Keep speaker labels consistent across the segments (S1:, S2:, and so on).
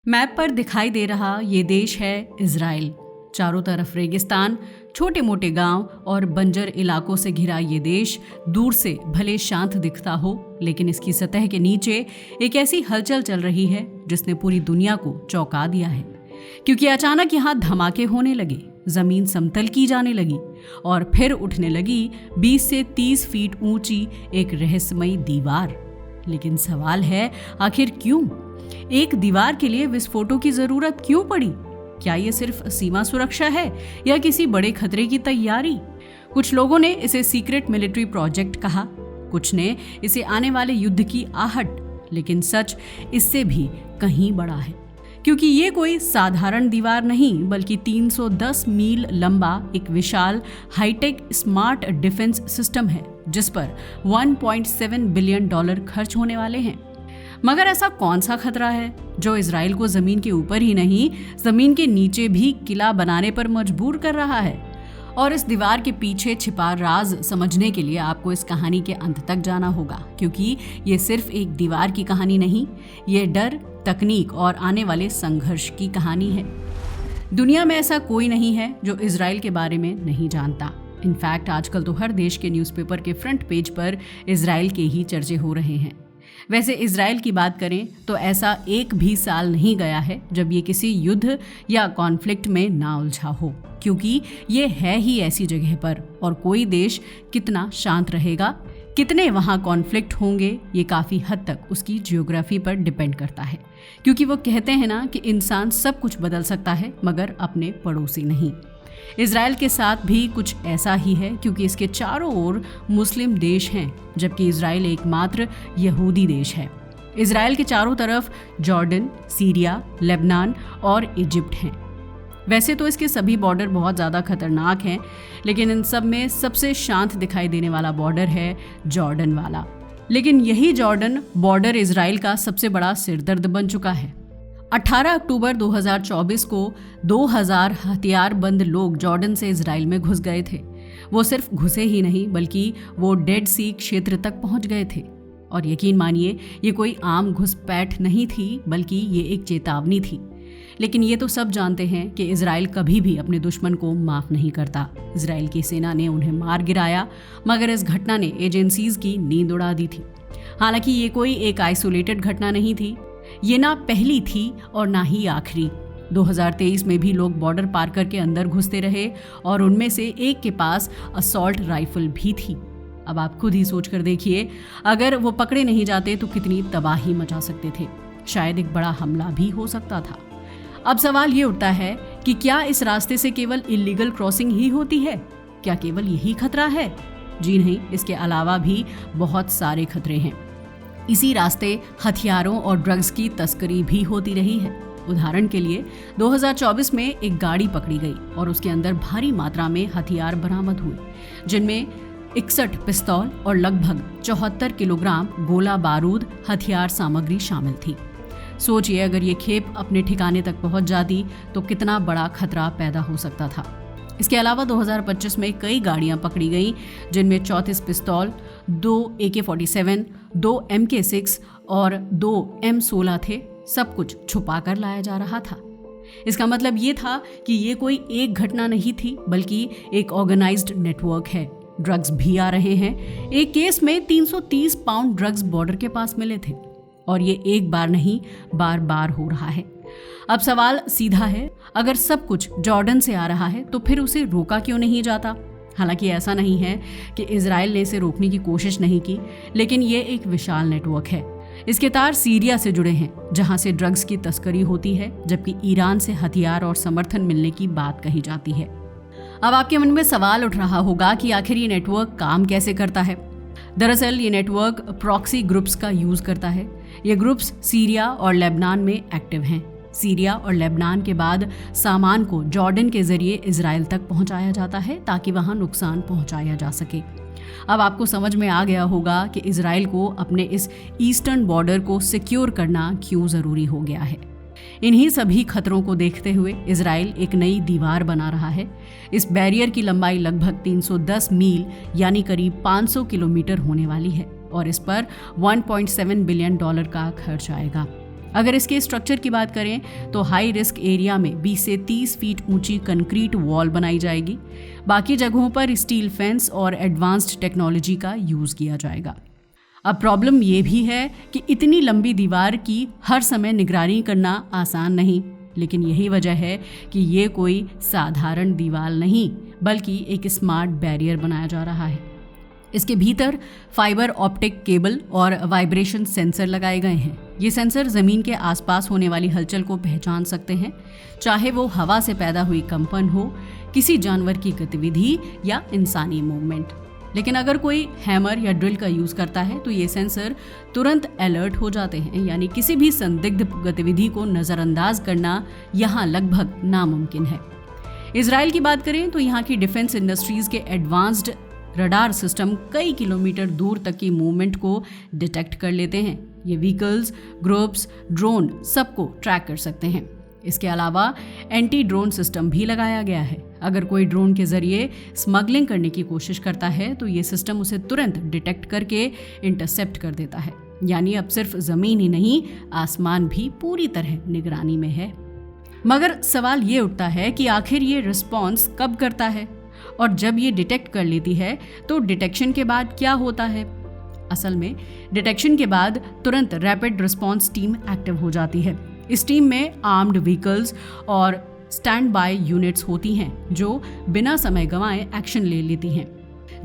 S1: Map पर दिखाई दे रहा ये देश है इजराइल। चारों तरफ रेगिस्तान, छोटे मोटे गांव और बंजर इलाकों से घिरा ये देश दूर से भले शांत दिखता हो, लेकिन इसकी सतह के नीचे एक ऐसी हलचल चल रही है जिसने पूरी दुनिया को चौंका दिया है। क्योंकि अचानक यहाँ धमाके होने लगे, जमीन समतल की जाने लगी और फिर उठने लगी 20 से 30 फीट ऊंची एक रहस्यमयी दीवार। लेकिन सवाल है, आखिर क्यों? एक दीवार के लिए विस्फोटों की जरूरत क्यों पड़ी? क्या ये सिर्फ सीमा सुरक्षा है या किसी बड़े खतरे की तैयारी? कुछ लोगों ने इसे सीक्रेट मिलिट्री प्रोजेक्ट कहा, कुछ ने इसे आने वाले युद्ध की आहट, लेकिन सच इससे भी कहीं बड़ा है। क्योंकि ये कोई साधारण दीवार नहीं, बल्कि 310 मील लंबा एक विशाल हाईटेक स्मार्ट डिफेंस सिस्टम है जिस पर $1.7 बिलियन खर्च होने वाले हैं। मगर ऐसा कौन सा खतरा है जो इजराइल को जमीन के ऊपर ही नहीं, जमीन के नीचे भी किला बनाने पर मजबूर कर रहा है? और इस दीवार के पीछे छिपा राज समझने के लिए आपको इस कहानी के अंत तक जाना होगा, क्योंकि ये सिर्फ एक दीवार की कहानी नहीं, ये डर, तकनीक और आने वाले संघर्ष की कहानी है। दुनिया में ऐसा कोई नहीं है जो इजराइल के बारे में नहीं जानता। इनफैक्ट आजकल तो हर देश के न्यूज़पेपर के फ्रंट पेज पर इजराइल के ही चर्चे हो रहे हैं। वैसे इजराइल की बात करें तो ऐसा एक भी साल नहीं गया है जब ये किसी युद्ध या कॉन्फ्लिक्ट में ना उलझा हो, क्योंकि ये है ही ऐसी जगह पर। और कोई देश कितना शांत रहेगा, कितने वहाँ कॉन्फ्लिक्ट होंगे, ये काफ़ी हद तक उसकी जियोग्राफी पर डिपेंड करता है। क्योंकि वो कहते हैं ना कि इंसान सब कुछ बदल सकता है मगर अपने पड़ोसी नहीं। इजराइल के साथ भी कुछ ऐसा ही है, क्योंकि इसके चारों ओर मुस्लिम देश हैं, जबकि इजराइल एकमात्र यहूदी देश है। इजराइल के चारों तरफ जॉर्डन, सीरिया, लेबनान और इजिप्ट हैं। वैसे तो इसके सभी बॉर्डर बहुत ज़्यादा खतरनाक हैं, लेकिन इन सब में सबसे शांत दिखाई देने वाला बॉर्डर है जॉर्डन वाला। लेकिन यही जॉर्डन बॉर्डर इजराइल का सबसे बड़ा सिरदर्द बन चुका है। 18 अक्टूबर 2024 को 2000 हथियारबंद लोग जॉर्डन से इजराइल में घुस गए थे। वो सिर्फ घुसे ही नहीं, बल्कि वो डेड सी क्षेत्र तक पहुंच गए थे। और यकीन मानिए, ये कोई आम घुसपैठ नहीं थी, बल्कि ये एक चेतावनी थी। लेकिन ये तो सब जानते हैं कि इजराइल कभी भी अपने दुश्मन को माफ नहीं करता। इजराइल की सेना ने उन्हें मार गिराया, मगर इस घटना ने एजेंसीज की नींद उड़ा दी थी। हालांकि ये कोई एक आइसोलेटेड घटना नहीं थी, ये ना पहली थी और ना ही आखिरी। 2023 में भी लोग बॉर्डर पार करके अंदर घुसते रहे और उनमें से एक के पास असॉल्ट राइफल भी थी। अब आप खुद ही सोच कर देखिए, अगर वो पकड़े नहीं जाते तो कितनी तबाही मचा सकते थे। शायद एक बड़ा हमला भी हो सकता था। अब सवाल ये उठता है कि क्या इस रास्ते से केवल इलीगल क्रॉसिंग ही होती है? क्या केवल यही खतरा है? जी नहीं, इसके अलावा भी बहुत सारे खतरे हैं। इसी रास्ते हथियारों और ड्रग्स की तस्करी भी होती रही है। उदाहरण के लिए 2024 में एक गाड़ी पकड़ी गई और उसके अंदर भारी मात्रा में हथियार बरामद हुए, जिनमें 61 पिस्तौल और लगभग 74 किलोग्राम गोला बारूद हथियार सामग्री शामिल थी। सोचिए, अगर ये खेप अपने ठिकाने तक पहुंच जाती तो कितना बड़ा खतरा पैदा हो सकता था। इसके अलावा 2025 में कई गाड़ियां पकड़ी गईं, जिनमें 34 पिस्तौल, 2 AK-47, 2 MK6 और 2 M16 थे। सब कुछ छुपा कर लाया जा रहा था। इसका मतलब ये था कि ये कोई एक घटना नहीं थी, बल्कि एक ऑर्गेनाइज्ड नेटवर्क है। ड्रग्स भी आ रहे हैं। एक केस में 330 पाउंड ड्रग्स बॉर्डर के पास मिले थे, और ये एक बार नहीं, बार बार हो रहा है। अब सवाल सीधा है, अगर सब कुछ जॉर्डन से आ रहा है तो फिर उसे रोका क्यों नहीं जाता? हालांकि ऐसा नहीं है कि इजराइल ने इसे रोकने की कोशिश नहीं की, लेकिन ये एक विशाल नेटवर्क है। इसके तार सीरिया से जुड़े हैं, जहां से ड्रग्स की तस्करी होती है, जबकि ईरान से हथियार और समर्थन मिलने की बात कही जाती है। अब आपके मन में सवाल उठ रहा होगा कि आखिर ये नेटवर्क काम कैसे करता है? दरअसल ये नेटवर्क प्रॉक्सी ग्रुप्स का यूज करता है। ये ग्रुप्स सीरिया और लेबनान में एक्टिव हैं। सीरिया और लेबनान के बाद सामान को जॉर्डन के जरिए इजराइल तक पहुंचाया जाता है, ताकि वहां नुकसान पहुंचाया जा सके। अब आपको समझ में आ गया होगा कि इजराइल को अपने इस ईस्टर्न बॉर्डर को सिक्योर करना क्यों ज़रूरी हो गया है। इन्हीं सभी खतरों को देखते हुए इजराइल एक नई दीवार बना रहा है। इस बैरियर की लंबाई लगभग 310 मील यानी करीब 500 किलोमीटर होने वाली है और इस पर $1.7 बिलियन का खर्च आएगा। अगर इसके स्ट्रक्चर की बात करें तो हाई रिस्क एरिया में 20 से 30 फीट ऊंची कंक्रीट वॉल बनाई जाएगी। बाकी जगहों पर स्टील फेंस और एडवांस्ड टेक्नोलॉजी का यूज किया जाएगा। अब प्रॉब्लम ये भी है कि इतनी लंबी दीवार की हर समय निगरानी करना आसान नहीं, लेकिन यही वजह है कि ये कोई साधारण दीवार नहीं बल्कि एक स्मार्ट बैरियर बनाया जा रहा है। इसके भीतर फाइबर ऑप्टिक केबल और वाइब्रेशन सेंसर लगाए गए हैं। ये सेंसर ज़मीन के आसपास होने वाली हलचल को पहचान सकते हैं, चाहे वो हवा से पैदा हुई कंपन हो, किसी जानवर की गतिविधि या इंसानी मूवमेंट। लेकिन अगर कोई हैमर या ड्रिल का यूज़ करता है तो ये सेंसर तुरंत अलर्ट हो जाते हैं, यानी किसी भी संदिग्ध गतिविधि को नज़रअंदाज करना यहाँ लगभग नामुमकिन है। इजराइल की बात करें तो यहाँ की डिफेंस इंडस्ट्रीज़ के एडवांस्ड रडार सिस्टम कई किलोमीटर दूर तक की मूवमेंट को डिटेक्ट कर लेते हैं। ये व्हीकल्स, ग्रुप्स, ड्रोन सबको ट्रैक कर सकते हैं। इसके अलावा एंटी ड्रोन सिस्टम भी लगाया गया है। अगर कोई ड्रोन के जरिए स्मगलिंग करने की कोशिश करता है तो ये सिस्टम उसे तुरंत डिटेक्ट करके इंटरसेप्ट कर देता है। यानी अब सिर्फ ज़मीन ही नहीं, आसमान भी पूरी तरह निगरानी में है। मगर सवाल ये उठता है कि आखिर ये रिस्पॉन्स कब करता है, और जब ये डिटेक्ट कर लेती है तो डिटेक्शन के बाद क्या होता है। असल में डिटेक्शन के बाद तुरंत रैपिड रिस्पॉन्स टीम एक्टिव हो जाती है। इस टीम में आर्म्ड व्हीकल्स और स्टैंड बाय यूनिट्स होती हैं जो बिना समय गंवाए एक्शन ले लेती हैं।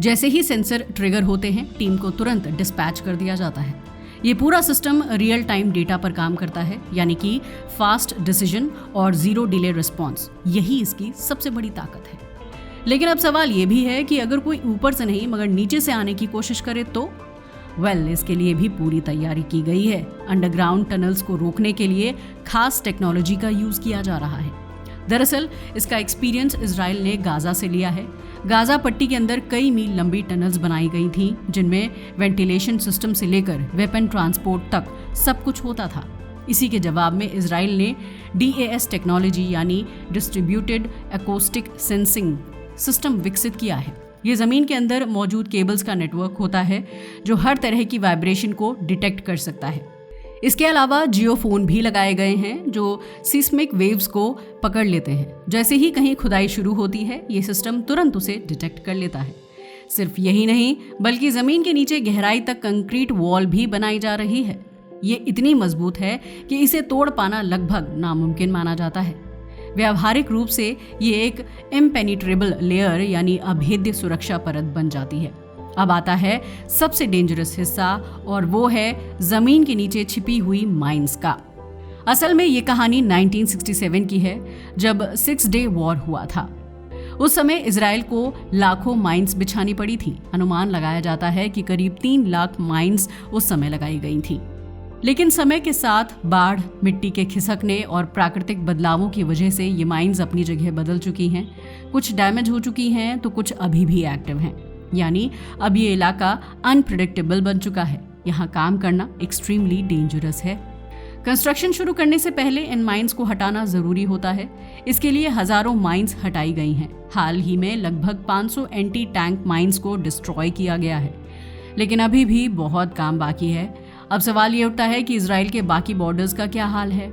S1: जैसे ही सेंसर ट्रिगर होते हैं, टीम को तुरंत डिस्पैच कर दिया जाता है। ये पूरा सिस्टम रियल टाइम डेटा पर काम करता है, यानी कि फास्ट डिसीजन और जीरो डिले रिस्पॉन्स। यही इसकी सबसे बड़ी ताकत है। लेकिन अब सवाल ये भी है कि अगर कोई ऊपर से नहीं मगर नीचे से आने की कोशिश करे तो इसके लिए भी पूरी तैयारी की गई है। अंडरग्राउंड टनल्स को रोकने के लिए खास टेक्नोलॉजी का यूज किया जा रहा है। दरअसल इसका एक्सपीरियंस इजराइल ने गाजा से लिया है। गाजा पट्टी के अंदर कई मील लंबी टनल्स बनाई गई थीं, जिनमें वेंटिलेशन सिस्टम से लेकर वेपन ट्रांसपोर्ट तक सब कुछ होता था। इसी के जवाब में इजराइल ने DAS टेक्नोलॉजी यानी डिस्ट्रीब्यूटेड एकॉस्टिक सेंसिंग सिस्टम विकसित किया है। ये ज़मीन के अंदर मौजूद केबल्स का नेटवर्क होता है जो हर तरह की वाइब्रेशन को डिटेक्ट कर सकता है। इसके अलावा जियोफोन भी लगाए गए हैं जो सिस्मिक वेव्स को पकड़ लेते हैं। जैसे ही कहीं खुदाई शुरू होती है, ये सिस्टम तुरंत उसे डिटेक्ट कर लेता है। सिर्फ यही नहीं बल्कि ज़मीन के नीचे गहराई तक कंक्रीट वॉल भी बनाई जा रही है। ये इतनी मजबूत है कि इसे तोड़ पाना लगभग नामुमकिन माना जाता है। व्यावहारिक रूप से ये एक इम्पेनिट्रेबल लेयर यानी अभेद्य सुरक्षा परत बन जाती है। अब आता है सबसे डेंजरस हिस्सा, और वो है जमीन के नीचे छिपी हुई माइंस का। असल में ये कहानी 1967 की है, जब 6 डे वॉर हुआ था। उस समय इजराइल को लाखों माइंस बिछानी पड़ी थी। अनुमान लगाया जाता है कि करीब 3 लाख माइंस उस समय लगाई गई थी। लेकिन समय के साथ बाढ़, मिट्टी के खिसकने और प्राकृतिक बदलावों की वजह से ये माइंस अपनी जगह बदल चुकी हैं। कुछ डैमेज हो चुकी हैं तो कुछ अभी भी एक्टिव हैं। यानी अब ये इलाका अनप्रेडिक्टेबल बन चुका है। यहाँ काम करना एक्सट्रीमली डेंजरस है। कंस्ट्रक्शन शुरू करने से पहले इन माइंस को हटाना जरूरी होता है। इसके लिए हजारों माइंस हटाई गई हैं। हाल ही में लगभग 500 एंटी टैंक माइंस को डिस्ट्रॉय किया गया है, लेकिन अभी भी बहुत काम बाकी है। अब सवाल ये उठता है कि इजराइल के बाकी बॉर्डर्स का क्या हाल है।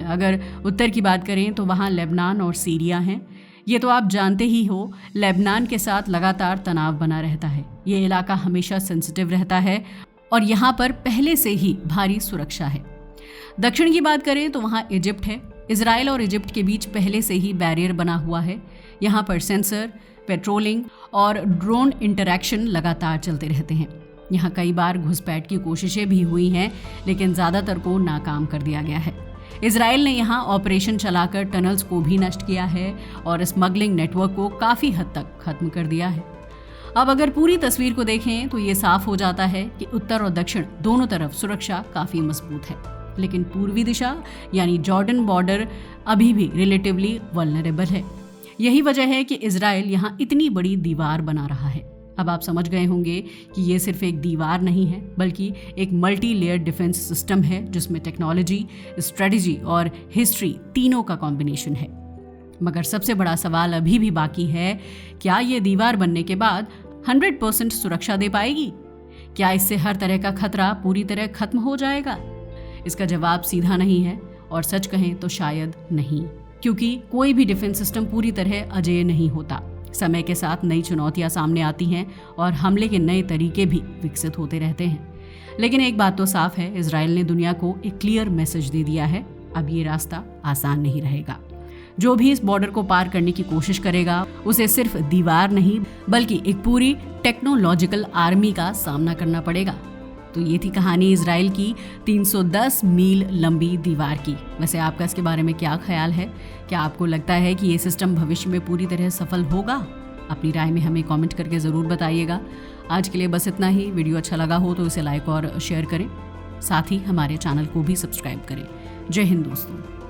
S1: अगर उत्तर की बात करें तो वहाँ लेबनान और सीरिया हैं। ये तो आप जानते ही हो, लेबनान के साथ लगातार तनाव बना रहता है। ये इलाका हमेशा सेंसिटिव रहता है और यहाँ पर पहले से ही भारी सुरक्षा है। दक्षिण की बात करें तो वहाँ इजिप्ट है। इजराइल और इजिप्ट के बीच पहले से ही बैरियर बना हुआ है। यहाँ पर सेंसर, पेट्रोलिंग और ड्रोन इंटरैक्शन लगातार चलते रहते हैं। यहाँ कई बार घुसपैठ की कोशिशें भी हुई हैं, लेकिन ज़्यादातर को नाकाम कर दिया गया है। इजराइल ने यहाँ ऑपरेशन चलाकर टनल्स को भी नष्ट किया है और स्मगलिंग नेटवर्क को काफ़ी हद तक खत्म कर दिया है। अब अगर पूरी तस्वीर को देखें तो ये साफ हो जाता है कि उत्तर और दक्षिण दोनों तरफ सुरक्षा काफ़ी मजबूत है, लेकिन पूर्वी दिशा यानी जॉर्डन बॉर्डर अभी भी रिलेटिवली वल्नरेबल है। यही वजह है कि इजराइल यहाँ इतनी बड़ी दीवार बना रहा है। अब आप समझ गए होंगे कि ये सिर्फ एक दीवार नहीं है, बल्कि एक मल्टी लेयर डिफेंस सिस्टम है जिसमें टेक्नोलॉजी, स्ट्रेटजी और हिस्ट्री तीनों का कॉम्बिनेशन है। मगर सबसे बड़ा सवाल अभी भी बाकी है, क्या ये दीवार बनने के बाद 100% सुरक्षा दे पाएगी? क्या इससे हर तरह का खतरा पूरी तरह खत्म हो जाएगा? इसका जवाब सीधा नहीं है, और सच कहें तो शायद नहीं, क्योंकि कोई भी डिफेंस सिस्टम पूरी तरह अजेय नहीं होता। समय के साथ नई चुनौतियां सामने आती हैं और हमले के नए तरीके भी विकसित होते रहते हैं। लेकिन एक बात तो साफ है, इजराइल ने दुनिया को एक क्लियर मैसेज दे दिया है, अब ये रास्ता आसान नहीं रहेगा। जो भी इस बॉर्डर को पार करने की कोशिश करेगा उसे सिर्फ दीवार नहीं बल्कि एक पूरी टेक्नोलॉजिकल आर्मी का सामना करना पड़ेगा। तो ये थी कहानी इजराइल की 310 मील लंबी दीवार की। वैसे आपका इसके बारे में क्या ख्याल है? क्या आपको लगता है कि ये सिस्टम भविष्य में पूरी तरह सफल होगा? अपनी राय में हमें कमेंट करके ज़रूर बताइएगा। आज के लिए बस इतना ही। वीडियो अच्छा लगा हो तो इसे लाइक और शेयर करें, साथ ही हमारे चैनल को भी सब्सक्राइब करें। जय हिंद दोस्तों।